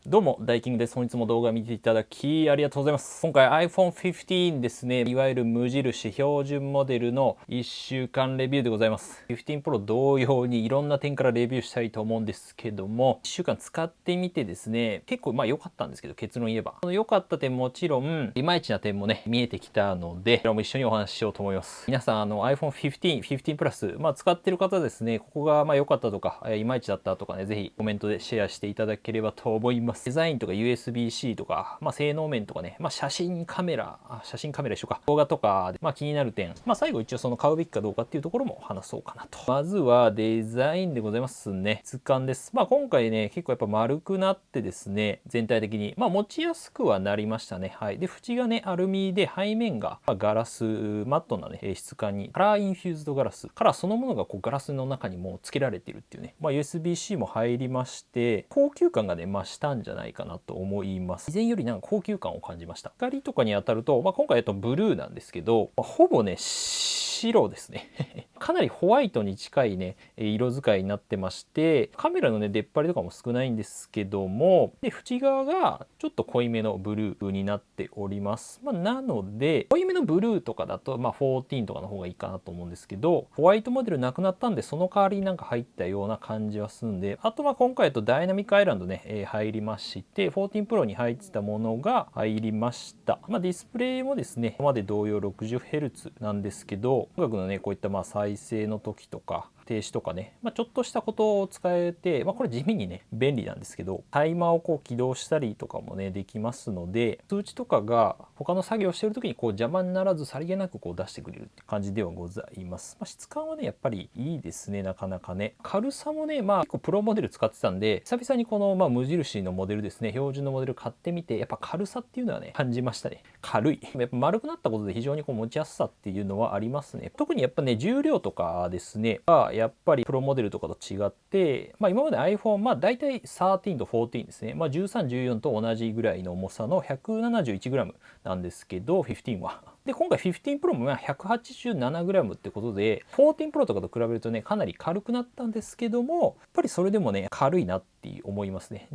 どうも、ダイキングです。本日も動画見ていただきありがとうございます。今回 iPhone 15ですね、いわゆる無印標準モデルの1週間レビューでございます。15 Pro 同様にいろんな点からレビューしたいと思うんですけども、1週間使ってみてですね、結構良かったんですけど、結論言えば。良かった点もちろん、いまいちな点もね、見えてきたので、これも一緒にお話ししようと思います。皆さん、iPhone 15、15 Plus、使ってる方ですね、ここが良かったとか、いまいちだったとかね、ぜひコメントでシェアしていただければと思います。デザインとか USB-C とか、性能面とかね、写真カメラ一緒か、動画とかで、気になる点、最後一応その買うべきかどうかっていうところも話そうかなと。まずはデザインでございますね。質感です。今回ね、結構やっぱ丸くなってですね、全体的に、持ちやすくはなりましたね。はい。で、縁がね、アルミで背面がガラス、マットなね、質感に、カラーインフューズドガラス、カラーそのものがこうガラスの中にもう付けられているっていうね、USB-C も入りまして、高級感がね、増したんじゃないかなと思います。以前よりなんか高級感を感じました。光とかに当たると、今回ブルーなんですけど、ほぼね、白ですねかなりホワイトに近いね色使いになってまして、カメラのね出っ張りとかも少ないんですけども、で縁側がちょっと濃いめのブルーになっております。なので濃いめのブルーとかだと14とかの方がいいかなと思うんですけど、ホワイトモデルなくなったんでその代わりになんか入ったような感じはするんで、あと今回ダイナミックアイランドね、入りまして、14 Pro に入ってたものが入りました。ディスプレイもですね、今まで同様 60Hz なんですけど、音楽のねこういった再生の時とか停止とかね、ちょっとしたことを使えて、これ地味にね便利なんですけど、タイマーをこう起動したりとかもねできますので、通知とかが他の作業をしている時にこう邪魔にならずさりげなくこう出してくれるって感じではございます。質感はねやっぱりいいですね。なかなかね、軽さもね結構プロモデル使ってたんで、久々にこの無印のモデルですね、標準のモデル買ってみて、やっぱ軽さっていうのはね感じましたね。軽い、やっぱ丸くなったことで非常にこう持ちやすさっていうのはありますね。特にやっぱね重量とかですねがやっぱりプロモデルとかと違って、今まで iPhone 大体13と14ですね、13、14と同じぐらいの重さの 171g なんですけど、15は。で今回15 Pro も 187g ってことで、14 Pro とかと比べるとねかなり軽くなったんですけども、やっぱりそれでもね軽いなって思いますね。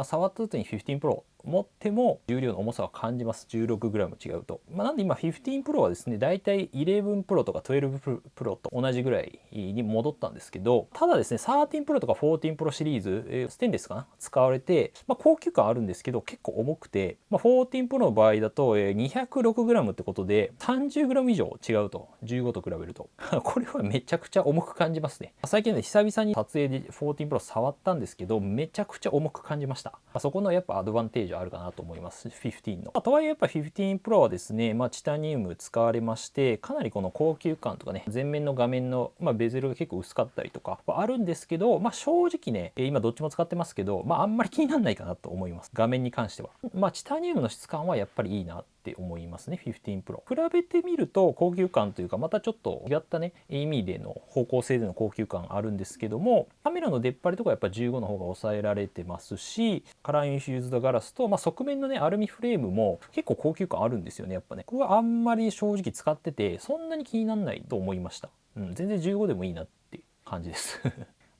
触った時に15 Pro持っても重量の重さは感じます。 16g 違うと。なんで今15 Pro はですねだいたい11 Pro とか12 Pro と同じぐらいに戻ったんですけど、ただですね13 Pro とか14 Pro シリーズ、ステンレスかな使われて、高級感あるんですけど結構重くて、14 Pro の場合だと 206g ってことで 30g 以上違うと、15と比べるとこれはめちゃくちゃ重く感じますね。最近ね久々に撮影で14 Pro 触ったんですけど、めちゃくちゃ重く感じました。そこのやっぱアドバンテージあるかなと思います、15の。とはいえやっぱ15 Pro はですね、チタニウム使われまして、かなりこの高級感とかね、前面の画面の、ベゼルが結構薄かったりとかはあるんですけど、正直ね、今どっちも使ってますけど、あんまり気にならないかなと思います。画面に関しては。チタニウムの質感はやっぱりいいなって思いますね、15 Pro。比べてみると高級感というか、またちょっと違ったね、意味での方向性での高級感あるんですけども、カメラの出っ張りとかやっぱ15の方が抑えられてますし、カラーインフューズドガラスと、側面のねアルミフレームも結構高級感あるんですよね。やっぱねここはあんまり正直使っててそんなに気にならないと思いました。全然15でもいいなって感じです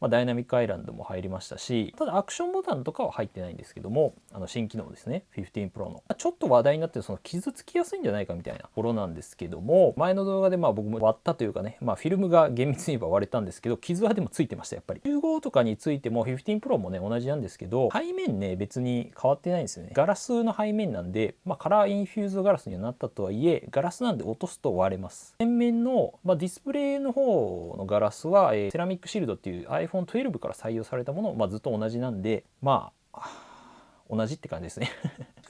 ダイナミックアイランドも入りましたし、ただアクションボタンとかは入ってないんですけども、新機能ですね、15 Pro のちょっと話題になってるその傷つきやすいんじゃないかみたいなところなんですけども、前の動画で僕も割ったというかね、フィルムが厳密に言えば割れたんですけど、傷はでもついてました。やっぱり15とかについても15 Pro もね同じなんですけど、背面ね別に変わってないんですよね。ガラスの背面なんで、カラーインフューズドガラスにはなったとはいえ、ガラスなんで落とすと割れます。前面の、ディスプレイの方のガラスは、セラミックシールドっていう iPhone 12から採用されたものを、ずっと同じなんで、同じって感じですね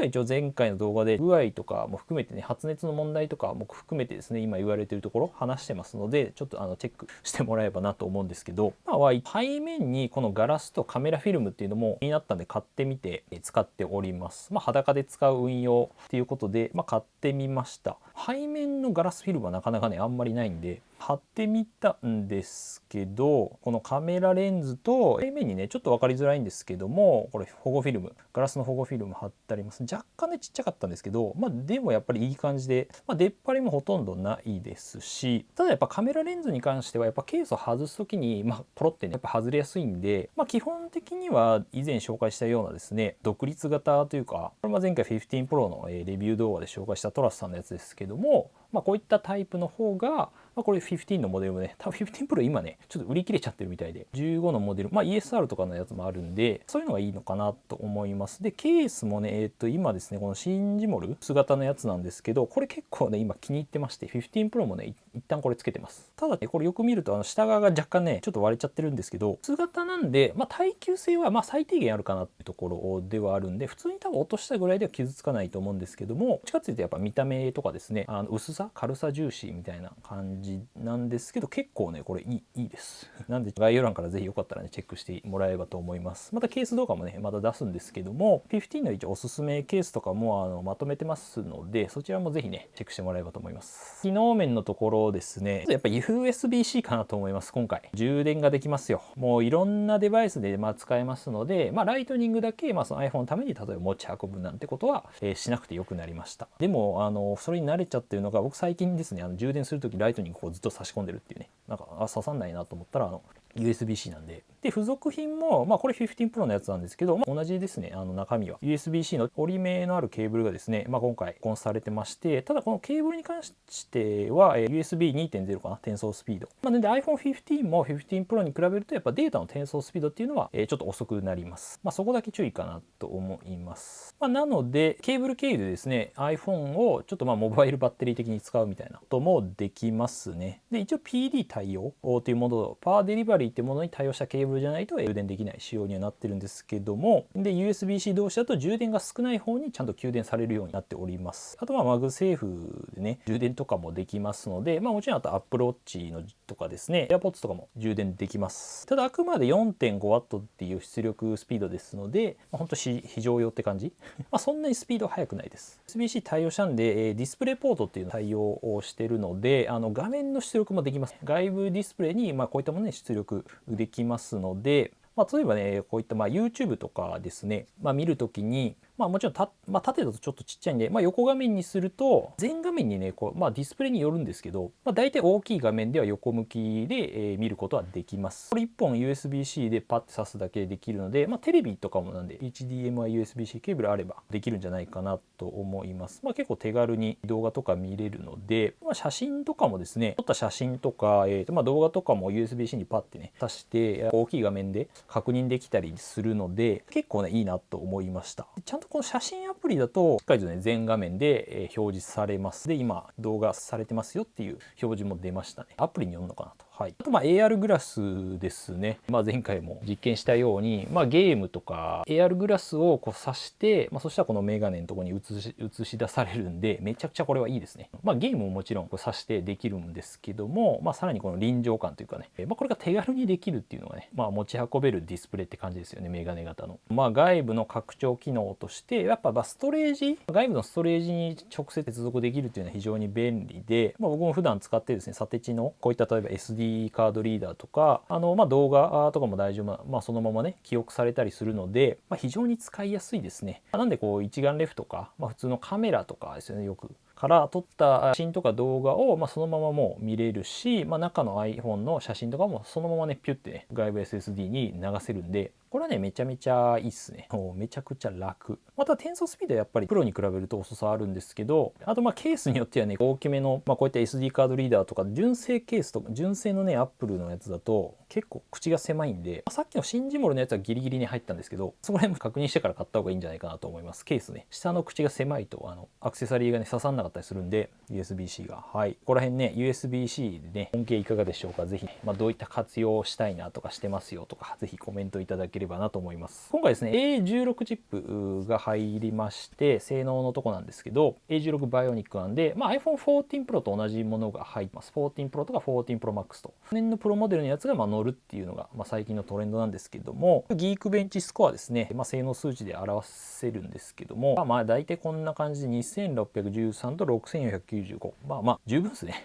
一応前回の動画で具合とかも含めてね、発熱の問題とかも含めてですね、今言われているところ話してますので、ちょっとチェックしてもらえばなと思うんですけど、背面にこのガラスとカメラフィルムっていうのも気になったんで買ってみて使っております。裸で使う運用っていうことで、買ってみました。背面のガラスフィルムはなかなかねあんまりないんで、貼ってみたんですけど、このカメラレンズと背面にねちょっと分かりづらいんですけども、これ保護フィルム、ガラスの保護フィルム貼ってあります。若干ねちっちゃかったんですけど、でもやっぱりいい感じで、出っ張りもほとんどないですし、ただやっぱカメラレンズに関してはやっぱケースを外す時にポロってねやっぱ外れやすいんで、基本的には以前紹介したようなですね独立型というか、これ前回15 Pro のレビュー動画で紹介したトラスさんのやつですけども、こういったタイプの方が、これ15のモデルもね、多分15 Pro 今ねちょっと売り切れちゃってるみたいで、15のモデル、ESR とかのやつもあるんで、そういうのがいいのかなと思います。でケースもね今ですねこのシンジモル薄型のやつなんですけど、これ結構ね今気に入ってまして、15 Pro もね一旦これつけてます。ただねこれよく見ると下側が若干ねちょっと割れちゃってるんですけど、薄型なんで耐久性は最低限あるかなっていうところではあるんで、普通に多分落としたぐらいでは傷つかないと思うんですけども、どっちかっていうとやっぱ見た目とかですね、薄さ軽さ重視みたいな感じなんですけど、結構ねこれいいですなんで概要欄からぜひよかったらねチェックしてもらえればと思います。またケース動画もねまた出すんですけども、15の一応おすすめケースとかもまとめてますので、そちらもぜひねチェックしてもらえればと思います。機能面のところですね、やっぱ USB-C かなと思います。今回充電ができますよ。もういろんなデバイスで使えますので、ライトニングだけ、その iPhone のために例えば持ち運ぶなんてことは、しなくてよくなりました。でもそれに慣れちゃってるのが、僕最近ですね充電する時ライトニングをずっと差し込んでるっていうね、刺さんないなと思ったらUSB-C なんで。で付属品もこれ15 Pro のやつなんですけど、同じですね。中身は USB-C の折り目のあるケーブルがですね、今回コンされてまして、ただこのケーブルに関しては USB2.0 かな、転送スピード。なので iPhone 15も15 Pro に比べるとやっぱデータの転送スピードっていうのはちょっと遅くなります。そこだけ注意かなと思います。なのでケーブル経由でですね iPhone をちょっとモバイルバッテリー的に使うみたいなこともできますね。で一応 PD 対応というもの、パワーデリバリーっていうものに対応したケーブルじゃないと充電できない仕様にはなってるんですけども、で USB-C 同士だと充電が少ない方にちゃんと給電されるようになっております。あとマグセーフでね充電とかもできますので、もちろんあと Apple Watch のとかですね AirPods とかも充電できます。ただあくまで 4.5W っていう出力スピードですので、ほんと非常用って感じそんなにスピードは速くないです。USB-C 対応したんで、ディスプレイポートっていうのを対応をしてるので、画面の出力もできます。外部ディスプレイにこういったものに出力できますので、例えばねこういった YouTube とかですね、見るときにもちろん縦だとちょっとちっちゃいんで、横画面にすると全画面にねディスプレイによるんですけど、大体大きい画面では横向きで、見ることはできます。これ1本 USB-C でパッて挿すだけでできるので、テレビとかもなんで HDMI USB-C ケーブルあればできるんじゃないかなと思います。結構手軽に動画とか見れるので、写真とかもですね撮った写真とか、動画とかも USB-C にパッてね挿して大きい画面で確認できたりするので、結構ねいいなと思いました。ちゃんとこの写真アプリだとしっかりとね全画面で表示されます。で今動画されてますよっていう表示も出ましたね。アプリによるのかなと。あとAR グラスですね。前回も実験したように、ゲームとか AR グラスを挿して、そしたらこのメガネのところに映し出されるんで、めちゃくちゃこれはいいですね。ゲームももちろん挿してできるんですけども、さらにこの臨場感というかね、これが手軽にできるっていうのがね、持ち運べるディスプレイって感じですよね、メガネ型の。外部の拡張機能としてやっぱストレージ、外部のストレージに直接接続できるっていうのは非常に便利で、僕も普段使ってですね、サテチのこういった例えば SD カードリーダーとか動画とかも大丈夫、そのままね記憶されたりするので、非常に使いやすいですね。なんで一眼レフとか、普通のカメラとかですよね、よくから撮った写真とか動画をそのままもう見れるし、中の iPhone の写真とかもそのままねピュッてね外部 SSD に流せるんで、これはねめちゃめちゃいいっすね。もうめちゃくちゃ楽。また転送スピードはやっぱりプロに比べると遅さあるんですけど、あとケースによってはね大きめの、こういった SD カードリーダーとか純正ケースとか純正のね Apple のやつだと結構口が狭いんで、さっきのシンジモルのやつはギリギリに入ったんですけど、そこら辺も確認してから買った方がいいんじゃないかなと思います。ケースね下の口が狭いとアクセサリーがね刺さんなかったりするんで、 USB-C がここら辺ね USB-C でね恩恵いかがでしょうか。ぜひ、どういった活用をしたいなとかしてますよとか、ぜひコメントいただければなと思います。今回ですね A16 チップが入りまして、性能のとこなんですけど A16 バイオニックなんで、iPhone 14 Pro と同じものが入ってます。14 Pro とか14 Pro Max と去年のプロモデルのやつが乗るっていうのが、最近のトレンドなんですけども、ギークベンチスコアですね、性能数値で表せるんですけども、大体こんな感じで2613と6495、十分ですね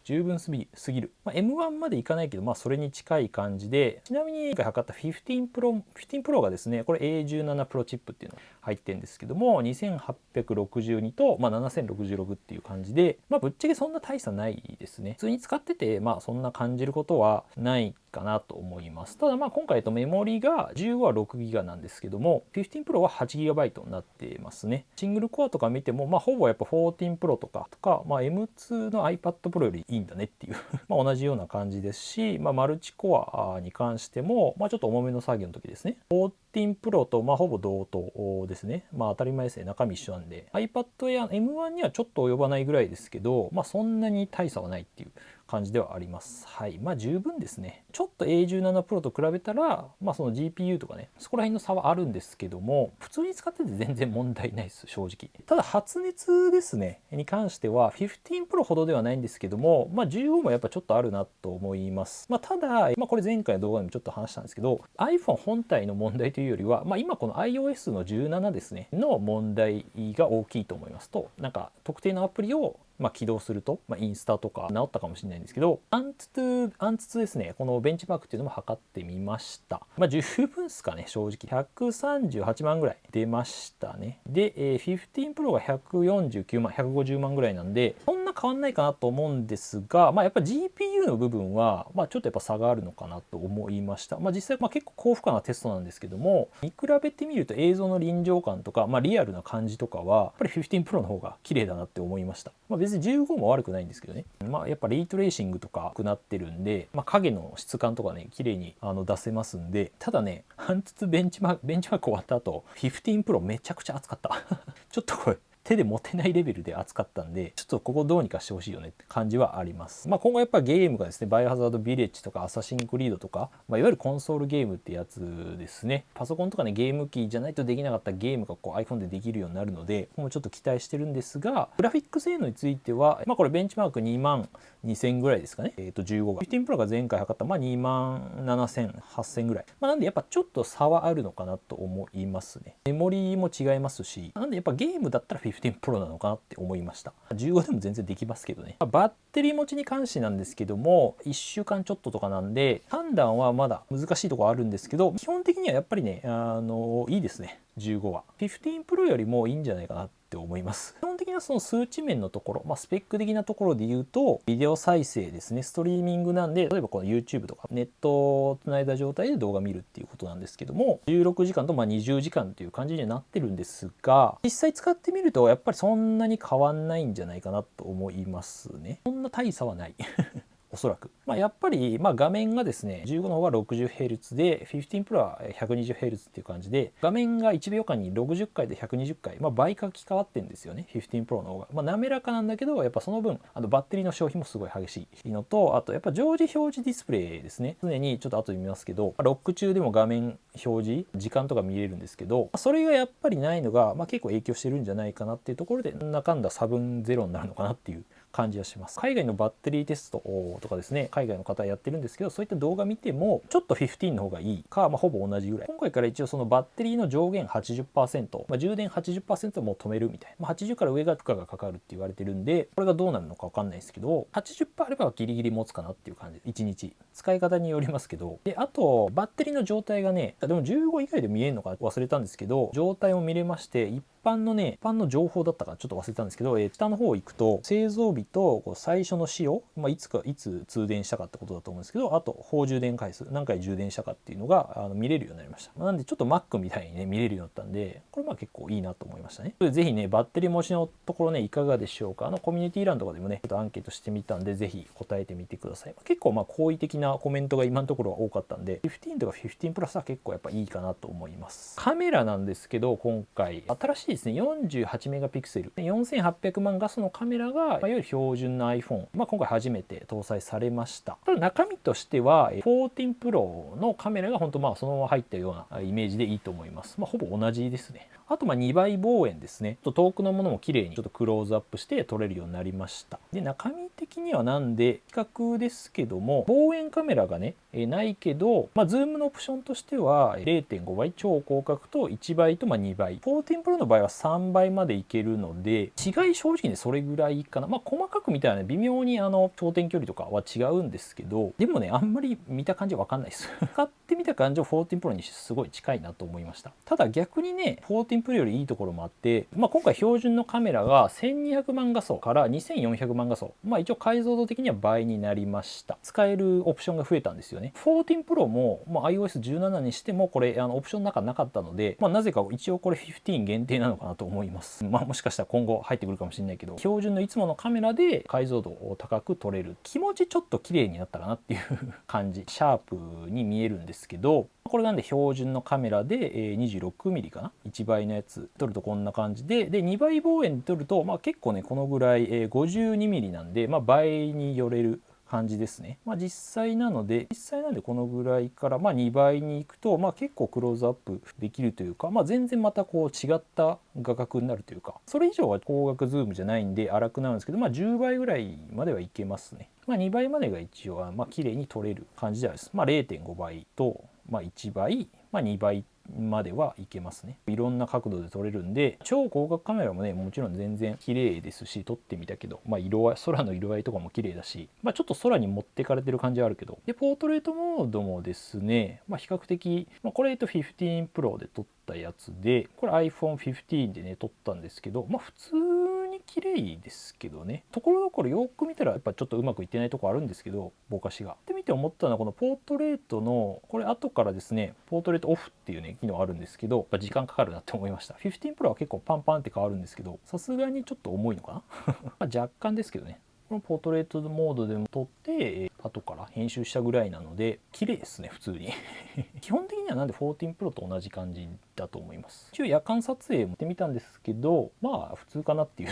十分すぎる。M1 までいかないけど、それに近い感じで、ちなみに今回測った15 Pro がですね、これ A17 Pro チップっていうのが入ってるんですけども、2862と、7066っていう感じで、ぶっちゃけそんな大差ないですね。普通に使ってて、そんな感じることはないかなと思います。ただ今回メモリが15は 6GB なんですけども、15 Pro は 8GB になってますね。シングルコアとか見ても、ほぼやっぱ14 Pro とか、M2 の iPad Pro よりいいんだねっていう同じような感じですし、マルチコアに関しても、ちょっと重めの作業の時ですね。14 Pro とほぼ同等ですね。当たり前ですね。中身一緒なんで。iPad Air M1 にはちょっと及ばないぐらいですけど、そんなに大差はないっていう感じではあります。はい。十分ですね。ちょっと A17 Pro と比べたら、その GPU とかね、そこら辺の差はあるんですけども、普通に使ってて全然問題ないです、正直。ただ発熱ですね、に関しては、15 Pro ほどではないんですけども、15もやっぱちょっとあるなと思います。ただ、これ前回の動画でもちょっと話したんですけど、iPhone 本体の問題というよりは、今この iOS の17ですね、の問題が大きいと思いますと、特定のアプリを起動すると、インスタとか治ったかもしれないんですけど、アンツツですね、このベンチマークっていうのも測ってみました。十分っすかね、正直。138万ぐらい出ましたね。で、15 Pro が149万、150万ぐらいなんで、そんな変わんないかなと思うんですが、やっぱ GPU の部分は、ちょっとやっぱ差があるのかなと思いました。実際、結構高負荷なテストなんですけども、見比べてみると映像の臨場感とか、リアルな感じとかは、やっぱり15 Pro の方が綺麗だなって思いました。別に15も悪くないんですけどね。やっぱレイトレーシングとかなってるんで、影の質感とかね、綺麗に出せますんで、ただね、半筒ベンチマーク終わった後、15 Pro めちゃくちゃ熱かった。ちょっとこれ、手で持てないレベルで熱かったんで、ちょっとここどうにかしてほしいよねって感じはあります。今後やっぱゲームがですね、バイオハザードビレッジとかアサシンクリードとか、いわゆるコンソールゲームってやつですね。パソコンとかね、ゲーム機じゃないとできなかったゲームがiPhone でできるようになるので、もうちょっと期待してるんですが、グラフィック性能については、これベンチマーク2万2000ぐらいですかね。15が。15 Pro が前回測った、2万7000、8000ぐらい。なんでやっぱちょっと差はあるのかなと思いますね。メモリも違いますし、なんでやっぱゲームだったら15 Pro なのかなって思いました。15でも全然できますけどね。バッテリー持ちに関してなんですけども、1週間ちょっととかなんで、判断はまだ難しいところあるんですけど、基本的にはやっぱりね、いいですね。15は。15 Pro よりもいいんじゃないかなって思います。基本的なその数値面のところ、スペック的なところで言うと、ビデオ再生ですね、ストリーミングなんで、例えばこの YouTube とかネットをつないだ状態で動画見るっていうことなんですけども、16時間と20時間っていう感じにはなってるんですが、実際使ってみるとやっぱりそんなに変わんないんじゃないかなと思いますね。そんな大差はない。おそらく。やっぱり、画面がですね、15の方が 60Hz で、15 Pro は 120Hz っていう感じで、画面が1秒間に60回で120回、倍書き換わってるんですよね、15 Pro の方が。滑らかなんだけど、やっぱその分、バッテリーの消費もすごい激しいのと、あとやっぱ常時表示ディスプレイですね。常にちょっと後で見ますけど、ロック中でも画面表示、時間とか見れるんですけど、それがやっぱりないのが、結構影響してるんじゃないかなっていうところで、なんだかんだ差分ゼロになるのかなっていう感じがします。海外のバッテリーテストとかですね、海外の方やってるんですけど、そういった動画見てもちょっと15の方がいいか、ほぼ同じぐらい。今回から一応そのバッテリーの上限 80%、充電 80% もう止めるみたいな、80から上が負荷がかかるって言われてるんで、これがどうなるのか分かんないですけど、80% あればギリギリ持つかなっていう感じ。1日使い方によりますけど、であとバッテリーの状態がね、でも15以外で見えるのか忘れたんですけど、状態も見れまして、一般の情報だったかちょっと忘れたんですけど、下の方行くと製造日と最初の使用、いつ通電したかってことだと思うんですけど、あと法充電回数、何回充電したかっていうのが見れるようになりました。なんでちょっと Mac みたいにね見れるようになったんで、これ結構いいなと思いましたね。ぜひねバッテリー持ちのところねいかがでしょうか。コミュニティ欄とかでもねちょっとアンケートしてみたんで、ぜひ答えてみてください。結構好意的なコメントが今のところは多かったんで、15とか15プラスは結構やっぱいいかなと思います。カメラなんですけど、今回新しいですね、48メガピクセル4800万画素のカメラが、いわゆる標準の iPhone、今回初めて搭載されました。ただ中身としては14 Pro のカメラが本当そのまま入ったようなイメージでいいと思います。ほぼ同じですね。あと2倍望遠ですね。遠くのものも綺麗にちょっとクローズアップして撮れるようになりました。で中身的にはなんで比較ですけども、望遠面カメラがね、ないけど、ズームのオプションとしては 0.5 倍超広角と1倍と2倍。14 Pro の場合は3倍までいけるので、違い正直ね、それぐらいかな。細かく見たらね、微妙に頂点距離とかは違うんですけど、でもね、あんまり見た感じはわかんないです。使ってみた感じは14 Pro にすごい近いなと思いました。ただ逆にね、14 Pro よりいいところもあって、今回標準のカメラが1200万画素から2400万画素。一応解像度的には倍になりました。使えるオプションが増えたんですよね。14 Pro も、iOS17 にしてもこれオプションの中なかったので、なぜか一応これ15限定なのかなと思います。もしかしたら今後入ってくるかもしれないけど、標準のいつものカメラで解像度を高く撮れる。気持ちちょっと綺麗になったかなっていう感じ。シャープに見えるんですけど、これなんで標準のカメラで 26mm かな、1倍のやつ撮るとこんな感じで、2倍望遠で撮ると、結構ねこのぐらい 52mm なんで、倍に寄れる感じですね。実際なんでこのぐらいから2倍に行くと結構クローズアップできるというか、全然またこう違った画角になるというか、それ以上は光学ズームじゃないんで荒くなるんですけど、10倍ぐらいまではいけますね。2倍までが一応綺麗に撮れる感じではです。0.5 倍と1倍、2倍まではいけますね。いろんな角度で撮れるんで、超広角カメラもねもちろん全然綺麗ですし、撮ってみたけど、空の色合いとかも綺麗だし、ちょっと空に持ってかれてる感じはあるけど、でポートレートモードもですね、比較的、これ15 Pro で撮ったやつで、これ iPhone15 でね撮ったんですけど、普通に綺麗ですけどね、ところどころよく見たらやっぱちょっとうまくいってないとこあるんですけど、ぼかしが。で見て思ったのは、このポートレートのこれ後からですね、ポートレートオフっていうね機能あるんですけど、時間かかるなって思いました。15 Pro は結構パンパンって変わるんですけど、さすがにちょっと重いのかな若干ですけどね。このポートレートモードでも撮って後から編集したぐらいなので綺麗ですね、普通に基本的にはなんで14 Pro と同じ感じだと思います。一応夜間撮影もしてみたんですけど、普通かなっていう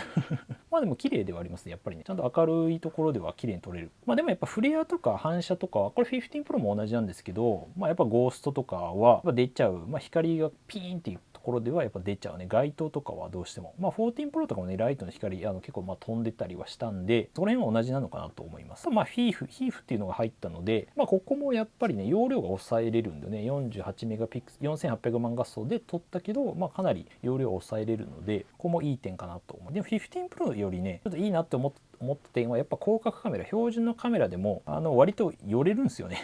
でも綺麗ではありますね、やっぱりね。ちゃんと明るいところでは綺麗に撮れる。でもやっぱフレアとか反射とかはこれ15 Pro も同じなんですけど、やっぱゴーストとかは出ちゃう、光がピーンっていうところではやっぱ出ちゃうね。街灯とかはどうしても14 Pro とかもねライトの光結構飛んでたりはしたんで、そこら辺は同じなのかなと思います。ヒーフっていうのが入ったので、ここもやっぱりね容量が抑えれるんでね、48メガピクセル4800万画素で撮ったけど、かなり容量を抑えれるので、ここもいい点かなと思う。でも15 Pro よりねちょっといいなって思った点は、やっぱ広角カメラ、標準のカメラでも割と寄れるんですよね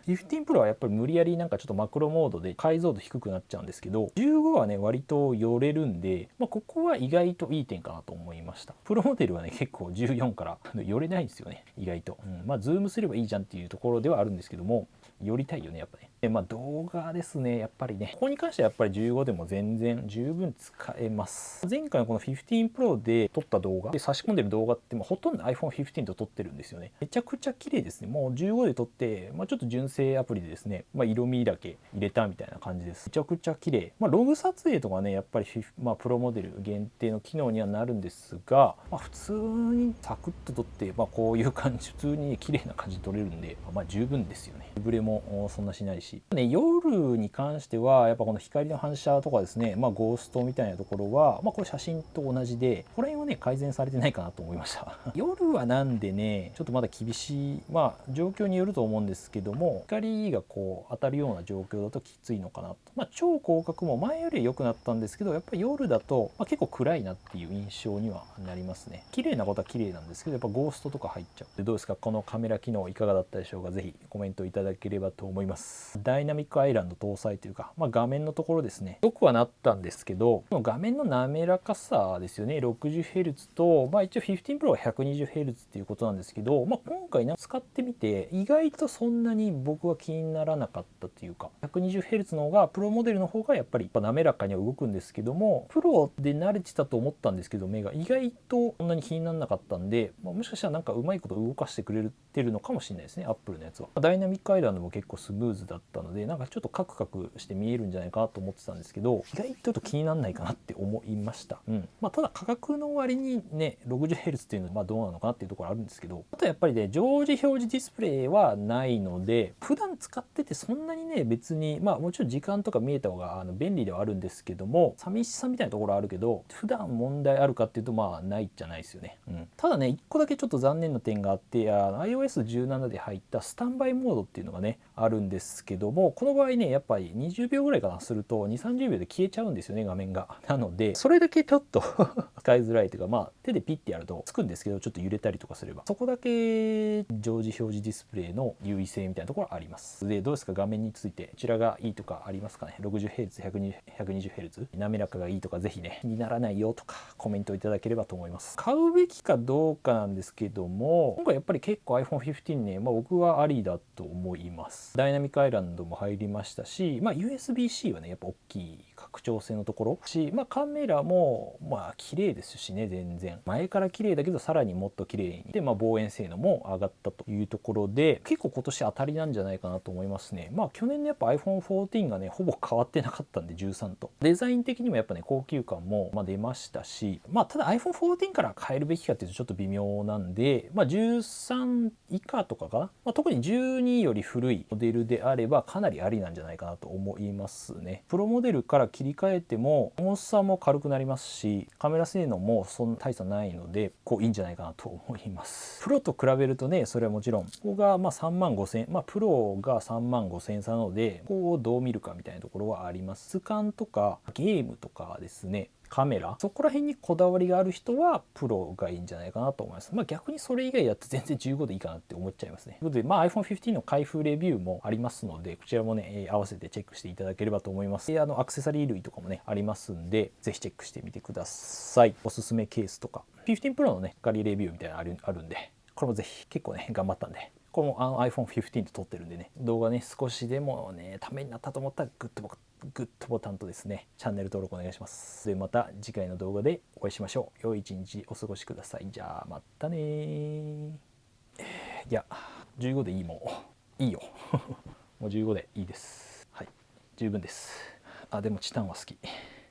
15 Pro はやっぱり無理やりちょっとマクロモードで解像度低くなっちゃうんですけど、15はね割と寄れるんで、ここは意外といい点かなと思いました。プロモデルはね結構14から寄れないんですよね、意外と。ズームすればいいじゃんっていうところではあるんですけども、寄りたいよねやっぱね。で動画ですね、やっぱりね、ここに関してはやっぱり15でも全然十分使えます。前回のこの15 Pro で撮った動画で差し込んでる動画ってほとんど iPhone15 と撮ってるんですよね。めちゃくちゃ綺麗ですね。もう15で撮って、ちょっと純正アプリでですね、色味だけ入れたみたいな感じです。めちゃくちゃ綺麗。ログ撮影とかねやっぱりプロモデル限定の機能にはなるんですが、普通にサクッと撮って、こういう感じ、普通に綺麗な感じで撮れるんで、十分ですよね。ブレもそんなしないし、夜に関してはやっぱこの光の反射とかですね、ゴーストみたいなところは、これ写真と同じで、これをね改善されてないかなと思いました夜はなんでねちょっとまだ厳しい、状況によると思うんですけども、光がこう当たるような状況だときついのかなと。超広角も前より良くなったんですけど、やっぱり夜だと、結構暗いなっていう印象にはなりますね。綺麗なことは綺麗なんですけど、やっぱゴーストとか入っちゃう。でどうですか、このカメラ機能いかがだったでしょうか。ぜひコメントいただければと思います。ダイナミックアイランド搭載というか、画面のところですね、よくはなったんですけど、この画面の滑らかさですよね。 60Hz と、一応15 Pro は 120Hz っていうことなんですけど、今回使ってみて意外とそんなに僕は気にならなかったというか、 120Hz の方がプロモデルの方がやっぱり滑らかには動くんですけども、プロで慣れてたと思ったんですけど、目が意外とそんなに気にならなかったんで、もしかしたらうまいこと動かしてくれてるのかもしれないですね、アップルのやつは。ダイナミックアイランドも結構スムーズだっったので、なんかちょっとカクカクして見えるんじゃないかなと思ってたんですけど、意外とちょっと気にならないかなって思いました。ただ価格の割にね 60Hz っていうのはどうなのかなっていうところあるんですけど、あとやっぱりね常時表示ディスプレイはないので、普段使っててそんなにね別にもちろん時間とか見えた方が便利ではあるんですけども、寂しさみたいなところはあるけど、普段問題あるかっていうとないじゃないですよね。ただね1個だけちょっと残念な点があって、iOS17 で入ったスタンバイモードっていうのがねあるんですけども、この場合ねやっぱり20秒ぐらいかなすると 2,30 秒で消えちゃうんですよね、画面が。なのでそれだけちょっと使いづらいというか、手でピッてやるとつくんですけど、ちょっと揺れたりとかすれば、そこだけ常時表示ディスプレイの優位性みたいなところあります。でどうですか、画面についてこちらがいいとかありますかね。 60Hz120Hz 滑らかがいいとか、ぜひね気にならないよとかコメントいただければと思います。買うべきかどうかなんですけども、今回やっぱり結構 iPhone15 ね、僕はありだと思います。ダイナミックアイランドも入りましたし、USB-C はねやっぱ大きい拡張性のところし、カメラも綺麗ですしね、全然前から綺麗だけどさらにもっと綺麗にで、望遠性能も上がったというところで、結構今年当たりなんじゃないかなと思いますね。去年のやっぱ iPhone14 がねほぼ変わってなかったんで、13とデザイン的にもやっぱね高級感も出ましたし、ただ iPhone14 から変えるべきかっていうとちょっと微妙なんで、13以下とかかな、特に12より古いモデルであればかなりありなんじゃないかなと思いますね。プロモデルから切り替えても重さも軽くなりますし、カメラ性能もそんな大差ないのでいいんじゃないかなと思います。プロと比べるとね、それはもちろんここが35,000、プロが35,000差なので、ここをどう見るかみたいなところはあります。質感とかゲームとかですね、カメラ、そこら辺にこだわりがある人はプロがいいんじゃないかなと思います。逆にそれ以外だと全然15でいいかなって思っちゃいますね。ということで、iPhone15 の開封レビューもありますので、こちらもね、合わせてチェックしていただければと思います。アクセサリー類とかもねありますんで、ぜひチェックしてみてください。おすすめケースとか15 Pro のね仮レビューみたいなのあるんで、これもぜひ、結構ね頑張ったんで、これもiPhone15 と撮ってるんでね、動画ね少しでもねためになったと思ったらグッドボタンとですねチャンネル登録お願いします。でまた次回の動画でお会いしましょう。良い一日お過ごしください。じゃあまたね。いや15でいい、もういいよもう15でいいです。はい、十分です。でもチタンは好き。